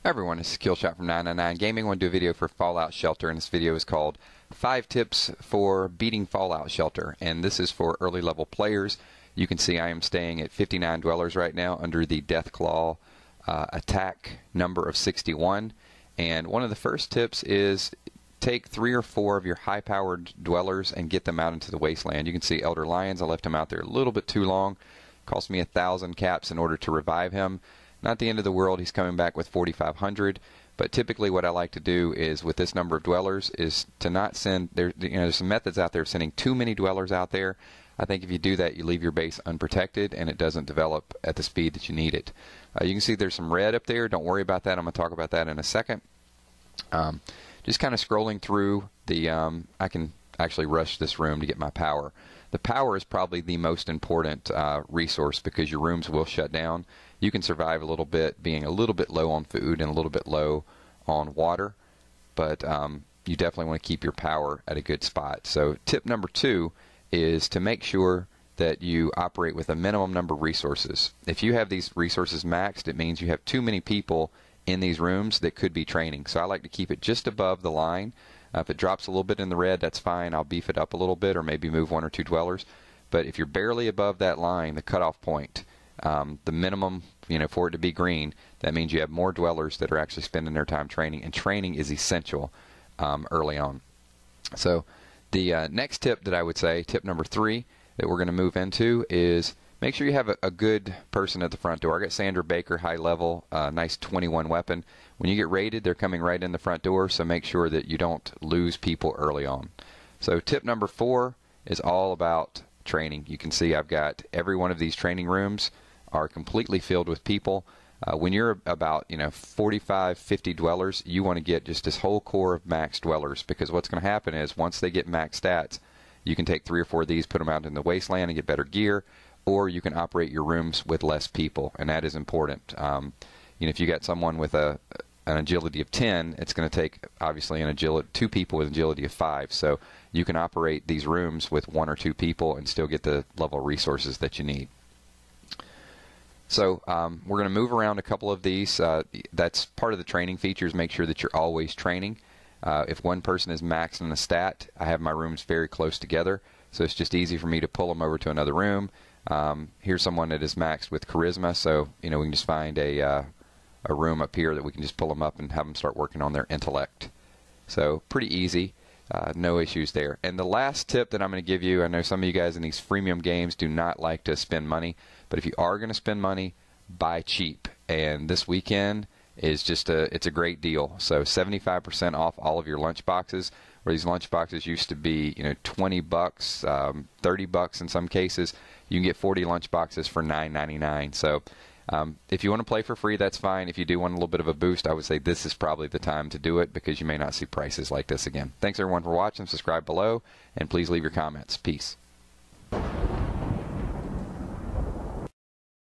Hi everyone, this is Killshot from 999 Gaming. I want to do a video for Fallout Shelter, and this video is called 5 Tips for Beating Fallout Shelter. And this is for early level players. You can see I am staying at 59 dwellers right now under the Deathclaw attack number of 61. And one of the first tips is take 3 or 4 of your high-powered dwellers and get them out into the wasteland. You can see Elder Lyons. I left him out there a little bit too long. Cost me 1,000 caps in order to revive him. Not the end of the world. He's coming back with 4,500. But typically what I like to do is with this number of dwellers is to not send, there's some methods out there of sending too many dwellers out there. I think if you do that, you leave your base unprotected and it doesn't develop at the speed that you need it. You can see there's some red up there. Don't worry about that. I'm going to talk about that in a second. Just kind of scrolling through the, I can actually rush this room to get my power. The power is probably the most important resource because your rooms will shut down. You can survive a little bit being a little bit low on food and a little bit low on water, but you definitely want to keep your power at a good spot. So tip number 2 is to make sure that you operate with a minimum number of resources. If you have these resources maxed, it means you have too many people in these rooms that could be training. So I like to keep it just above the line. If it drops a little bit in the red, that's fine. I'll beef it up a little bit or maybe move 1 or 2 dwellers. But if you're barely above that line, the cutoff point, the minimum, for it to be green, that means you have more dwellers that are actually spending their time training, and training is essential early on. So the next tip that I would say, tip number 3 that we're going to move into is make sure you have a good person at the front door. I got Sandra Baker, high level, nice 21 weapon. When you get raided, they're coming right in the front door, so make sure that you don't lose people early on. So tip number 4 is all about training. You can see I've got every one of these training rooms are completely filled with people. When you're about 45, 50 dwellers, you want to get just this whole core of max dwellers, because what's going to happen is once they get max stats, you can take 3 or 4 of these, put them out in the wasteland and get better gear, or you can operate your rooms with less people, and that is important. If you got someone with an agility of 10, it's going to take obviously 2 people with agility of 5. So you can operate these rooms with 1 or 2 people and still get the level of resources that you need. So we're going to move around a couple of these. That's part of the training features. Make sure that you're always training. If one person is maxed in a stat, I have my rooms very close together, so it's just easy for me to pull them over to another room. Here's someone that is maxed with charisma, so we can just find a room up here that we can just pull them up and have them start working on their intellect. So pretty easy, no issues there. And the last tip that I'm going to give you, I know some of you guys in these freemium games do not like to spend money, but if you are going to spend money, buy cheap. And this weekend is just it's a great deal. So 75% off all of your lunch boxes, where these lunch boxes used to be 20 bucks, 30 bucks in some cases. You can get 40 lunch boxes for $9.99. So if you want to play for free, that's fine. If you do want a little bit of a boost, I would say this is probably the time to do it, because you may not see prices like this again. Thanks everyone for watching. Subscribe below, and please leave your comments. Peace.